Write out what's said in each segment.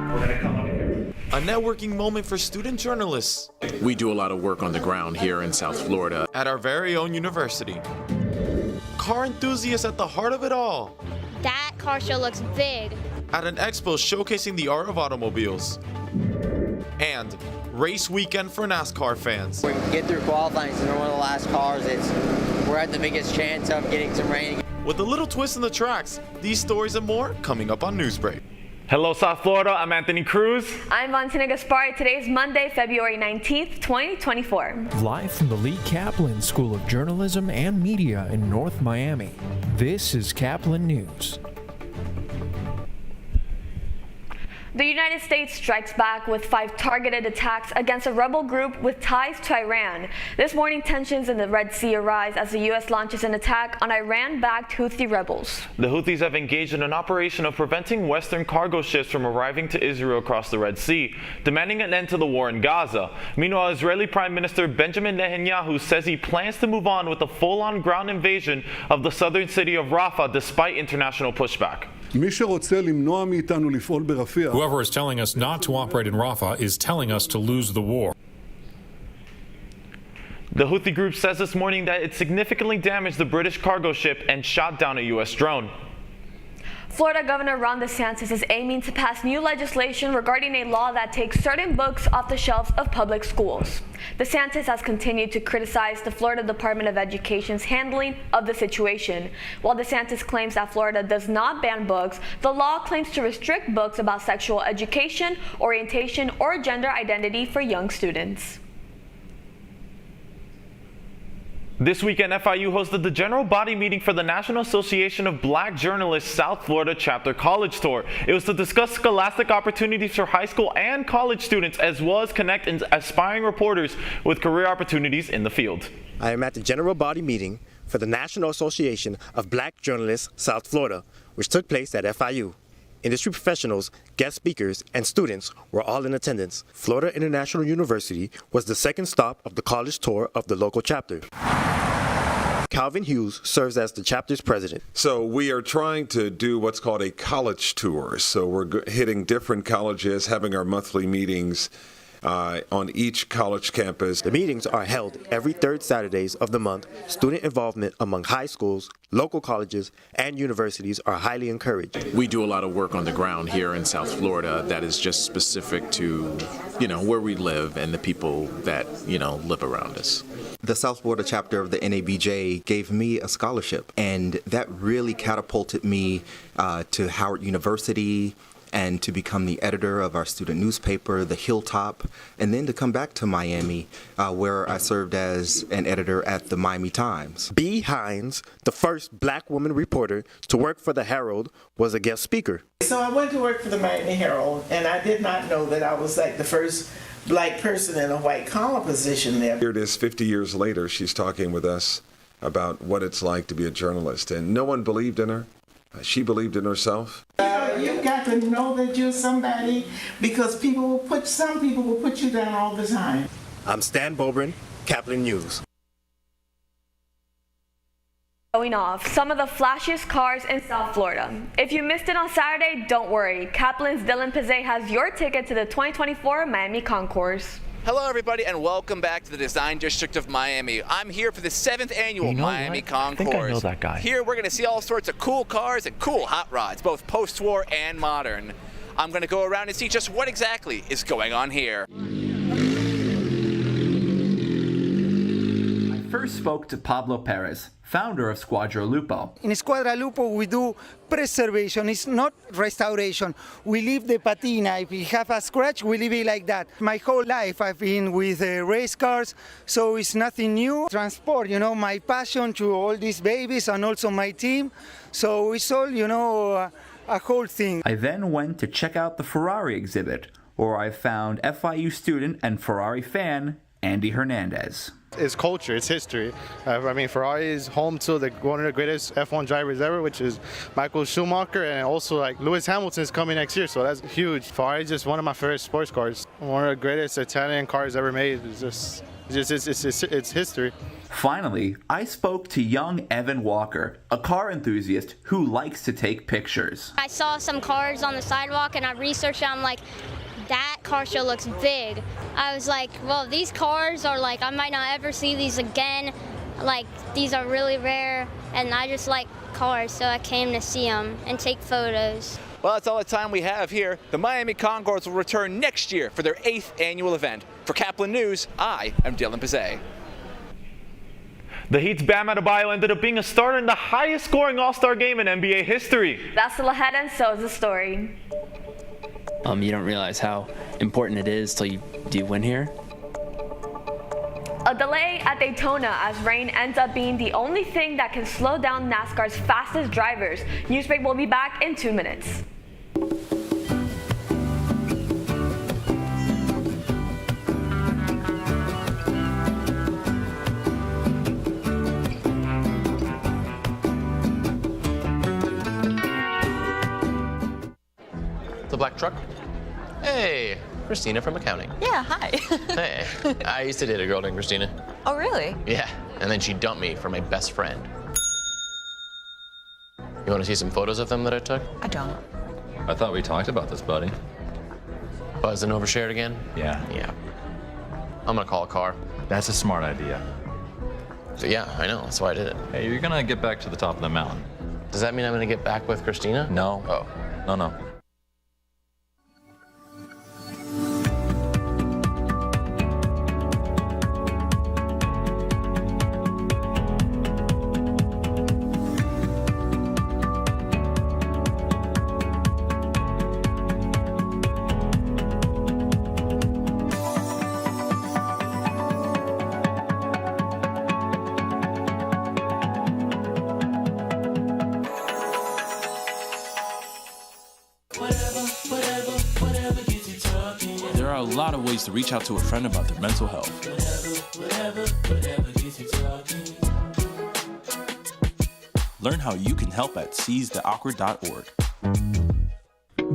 We're going to come over here. A networking moment for student journalists. We do a lot of work on the ground here in South Florida. At our very own university. Car enthusiasts at the heart of it all. That car show looks big. At an expo showcasing the art of automobiles. And race weekend for NASCAR fans. We get through qualifying, so we're one of the last cars. We're at the biggest chance of getting some rain. With a little twist in the tracks, these stories and more coming up on Newsbreak. Hello, South Florida. I'm Anthony Cruz. I'm Valentina Gaspari. Today is Monday, February 19th, 2024. Live from the Lee Caplin School of Journalism and Media in North Miami, this is Caplin News. The United States strikes back with 5 targeted attacks against a rebel group with ties to Iran. This morning, tensions in the Red Sea arise as the U.S. launches an attack on Iran-backed Houthi rebels. The Houthis have engaged in an operation of preventing Western cargo ships from arriving to Israel across the Red Sea, demanding an end to the war in Gaza. Meanwhile, Israeli Prime Minister Benjamin Netanyahu says he plans to move on with a full-on ground invasion of the southern city of Rafah despite international pushback. Whoever is telling us not to operate in Rafah is telling us to lose the war. The Houthi group says this morning that it significantly damaged the British cargo ship and shot down a U.S. drone. Florida Governor Ron DeSantis is aiming to pass new legislation regarding a law that takes certain books off the shelves of public schools. DeSantis has continued to criticize the Florida Department of Education's handling of the situation. While DeSantis claims that Florida does not ban books, the law claims to restrict books about sexual education, orientation, or gender identity for young students. This weekend, FIU hosted the general body meeting for the National Association of Black Journalists South Florida Chapter College Tour. It was to discuss scholastic opportunities for high school and college students, as well as connect aspiring reporters with career opportunities in the field. I am at the general body meeting for the National Association of Black Journalists South Florida, which took place at FIU. Industry professionals, guest speakers, and students were all in attendance. Florida International University was the second stop of the college tour of the local chapter. Calvin Hughes serves as the chapter's president. So we are trying to do what's called a college tour. So we're hitting different colleges, having our monthly meetings on each college campus. The meetings are held every third Saturdays of the month. Student involvement among high schools, local colleges, and universities are highly encouraged. We do a lot of work on the ground here in South Florida that is just specific to, where we live and the people that, live around us. The South Florida chapter of the NABJ gave me a scholarship, and that really catapulted me to Howard University, and to become the editor of our student newspaper, The Hilltop, and then to come back to Miami, where I served as an editor at the Miami Times. Bea Hines, the first black woman reporter to work for the Herald, was a guest speaker. So I went to work for the Miami Herald, and I did not know that I was like the first black person in a white collar position there. Here it is 50 years later, she's talking with us about what it's like to be a journalist, and no one believed in her. She believed in herself. You've got to know that you're somebody, because some people will put you down all the time. I'm Stan Bobrin, Caplin News. Showing off some of the flashiest cars in South Florida. If you missed it on Saturday, don't worry. Caplin's Dylan Pizzet has your ticket to the 2024 Miami Concourse. Hello everybody and welcome back to the Design District of Miami. I'm here for the 7th annual Miami Concourse. I think I know that guy. Here we're going to see all sorts of cool cars and cool hot rods, both post-war and modern. I'm going to go around and see just what exactly is going on here. I first spoke to Pablo Perez, founder of Squadra Lupo. In Squadra Lupo, we do preservation. It's not restoration. We leave the patina. If we have a scratch, we leave it like that. My whole life, I've been with race cars, so it's nothing new. Transport, my passion to all these babies and also my team. So it's all, a whole thing. I then went to check out the Ferrari exhibit, where I found FIU student and Ferrari fan, Andy Hernandez. It's culture, it's history. I mean, Ferrari is home to one of the greatest F1 drivers ever, which is Michael Schumacher, and also like Lewis Hamilton is coming next year, so that's huge. Ferrari is just one of my favorite sports cars. One of the greatest Italian cars ever made. It's history. Finally, I spoke to young Evan Walker, a car enthusiast who likes to take pictures. I saw some cars on the sidewalk and I researched it. I'm like, that car show looks big. I was like, well, these cars are like, I might not ever see these again. Like, these are really rare, and I just like cars, so I came to see them and take photos. Well, that's all the time we have here. The Miami Concours will return next year for their 8th annual event. For Caplin News, I am Dylan Pizet. The Heat's Bam Adebayo ended up being a starter in the highest scoring All-Star game in NBA history. That's still ahead, and so is the story. You don't realize how important it is till you do win here. A delay at Daytona as rain ends up being the only thing that can slow down NASCAR's fastest drivers. Newsbreak will be back in 2 minutes. The black truck? Hey, Christina from accounting. Yeah, hi. Hey, I used to date a girl named Christina. Oh, really? Yeah, and then she dumped me for my best friend. You want to see some photos of them that I took? I don't. I thought we talked about this, buddy. Buzz and overshared again? Yeah. Yeah. I'm gonna call a car. That's a smart idea. So yeah, I know, that's why I did it. Hey, you're gonna get back to the top of the mountain. Does that mean I'm gonna get back with Christina? No. Oh. No. There are a lot of ways to reach out to a friend about their mental health. Learn how you can help at seizetheawkward.org.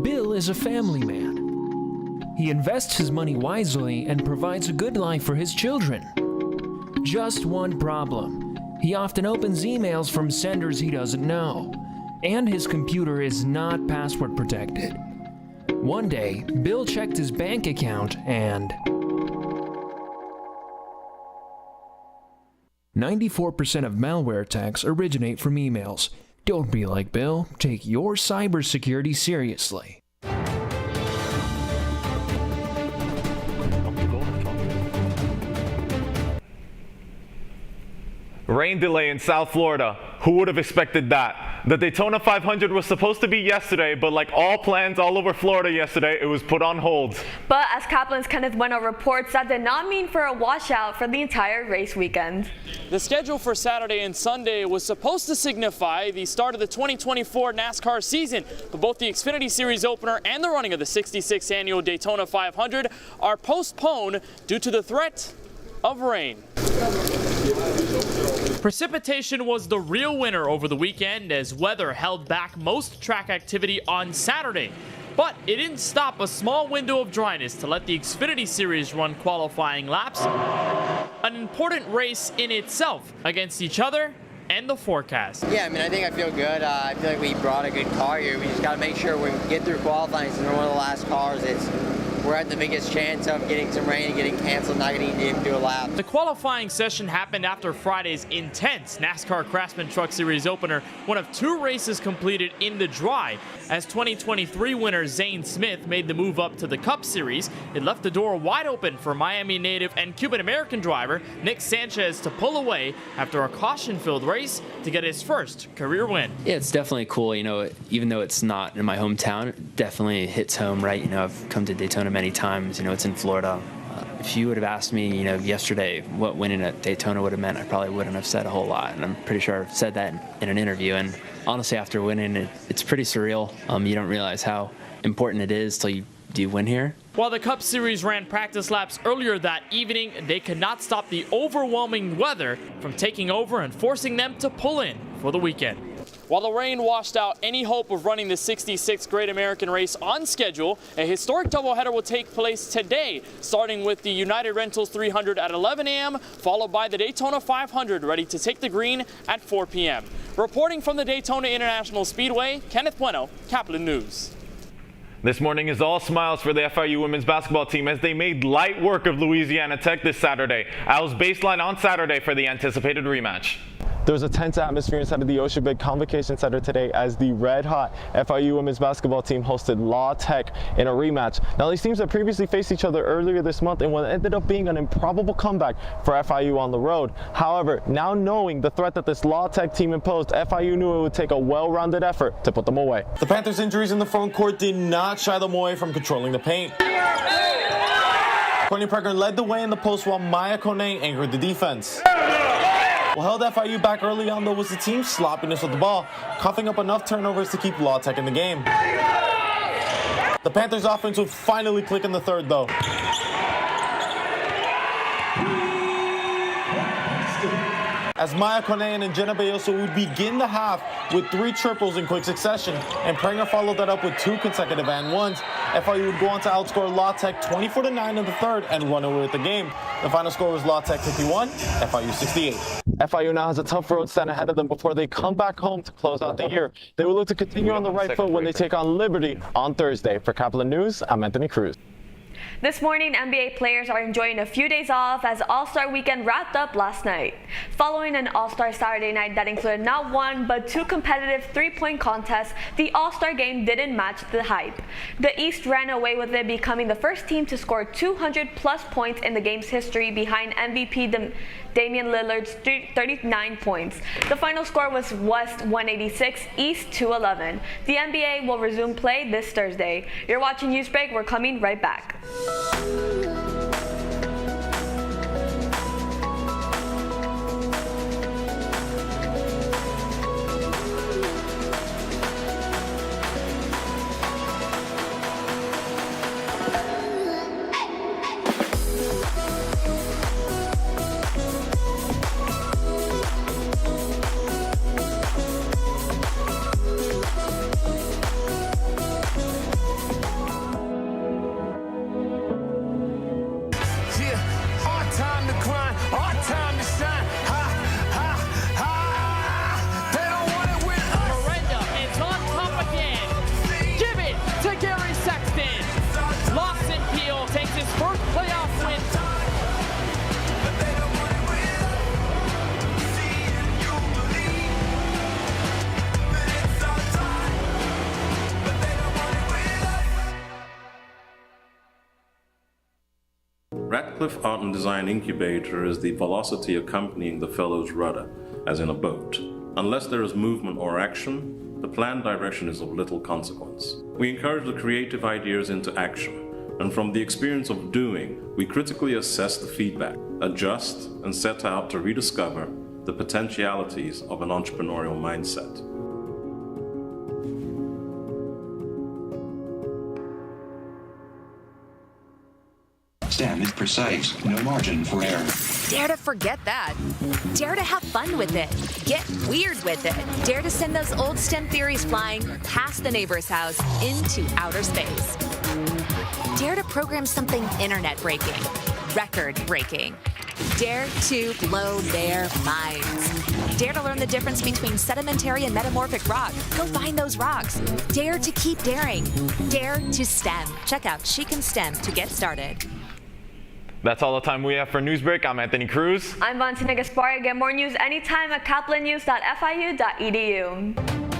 Bill is a family man. He invests his money wisely and provides a good life for his children. Just one problem. He often opens emails from senders he doesn't know, and his computer is not password protected. One day, Bill checked his bank account and 94% of malware attacks originate from emails. Don't be like Bill. Take your cybersecurity seriously. Rain delay in South Florida. Who would have expected that? The Daytona 500 was supposed to be yesterday, but like all plans all over Florida yesterday, it was put on hold. But as Caplin's Kenneth Bueno reports, that did not mean for a washout for the entire race weekend. The schedule for Saturday and Sunday was supposed to signify the start of the 2024 NASCAR season, but both the Xfinity Series opener and the running of the 66th annual Daytona 500 are postponed due to the threat of rain. Precipitation was the real winner over the weekend as weather held back most track activity on Saturday. But it didn't stop a small window of dryness to let the Xfinity Series run qualifying laps. An important race in itself against each other and the forecast. Yeah, I mean, I think I feel good. I feel like we brought a good car here. We just got to make sure we get through qualifying. Since we're one of the last cars, we're at the biggest chance of getting some rain and getting canceled, not getting to even do a lap. The qualifying session happened after Friday's intense NASCAR Craftsman Truck Series opener, one of 2 races completed in the dry. As 2023 winner Zane Smith made the move up to the Cup Series, it left the door wide open for Miami native and Cuban-American driver Nick Sanchez to pull away after a caution-filled race to get his first career win. Yeah, it's definitely cool. You know, even though it's not in my hometown, it definitely hits home, right? You know, I've come to Daytona many times. You know, it's in Florida. If you would have asked me, you know, yesterday what winning at Daytona would have meant, I probably wouldn't have said a whole lot. And I'm pretty sure I've said that in an interview. And honestly, after winning, it's pretty surreal. You don't realize how important it is till you do win here. While the Cup Series ran practice laps earlier that evening, they could not stop the overwhelming weather from taking over and forcing them to pull in for the weekend. While the rain washed out any hope of running the 66th Great American Race on schedule, a historic doubleheader will take place today, starting with the United Rentals 300 at 11 a.m., followed by the Daytona 500 ready to take the green at 4 p.m. Reporting from the Daytona International Speedway, Kenneth Bueno, Caplin News. This morning is all smiles for the FIU women's basketball team as they made light work of Louisiana Tech this Saturday. Owls baseline on Saturday for the anticipated rematch. There was a tense atmosphere inside of the Ocean Big Convocation Center today as the red-hot FIU women's basketball team hosted La Tech in a rematch. Now, these teams had previously faced each other earlier this month in what ended up being an improbable comeback for FIU on the road. However, now knowing the threat that this La Tech team imposed, FIU knew it would take a well-rounded effort to put them away. The Panthers' injuries in the front court did not shy them away from controlling the paint. Courtney Precker led the way in the post while Maya Kone anchored the defense. What held FIU back early on, though, was the team's sloppiness with the ball, coughing up enough turnovers to keep La Tech in the game. The Panthers' offense would finally click in the third, though. As Maya Kone and Jenna Bayoso would begin the half with 3 triples in quick succession, and Prenger followed that up with 2 consecutive and ones. FIU would go on to outscore La Tech 24-9 in the third and run away with the game. The final score was La Tech 51, FIU 68. FIU now has a tough road set ahead of them before they come back home to close out the year. They will look to continue on the right foot when they take on Liberty on Thursday. For Caplin News, I'm Anthony Cruz. This morning, NBA players are enjoying a few days off as All-Star Weekend wrapped up last night. Following an All-Star Saturday night that included not 1 but 2 competitive three-point contests, the All-Star game didn't match the hype. The East ran away with it, becoming the first team to score 200-plus points in the game's history behind MVP Damian Lillard's 39 points. The final score was West 186, East 211. The NBA will resume play this Thursday. You're watching Newsbreak. We're coming right back. Radcliffe Art and Design Incubator is the velocity accompanying the fellow's rudder, as in a boat. Unless there is movement or action, the planned direction is of little consequence. We encourage the creative ideas into action, and from the experience of doing, we critically assess the feedback, adjust, and set out to rediscover the potentialities of an entrepreneurial mindset. Stand is precise, no margin for error. Dare to forget that. Dare to have fun with it. Get weird with it. Dare to send those old STEM theories flying past the neighbor's house into outer space. Dare to program something internet-breaking, record-breaking. Dare to blow their minds. Dare to learn the difference between sedimentary and metamorphic rock. Go find those rocks. Dare to keep daring. Dare to STEM. Check out She Can STEM to get started. That's all the time we have for Newsbreak. I'm Anthony Cruz. I'm Valentina Gaspar. Get more news anytime at caplinnews.fiu.edu.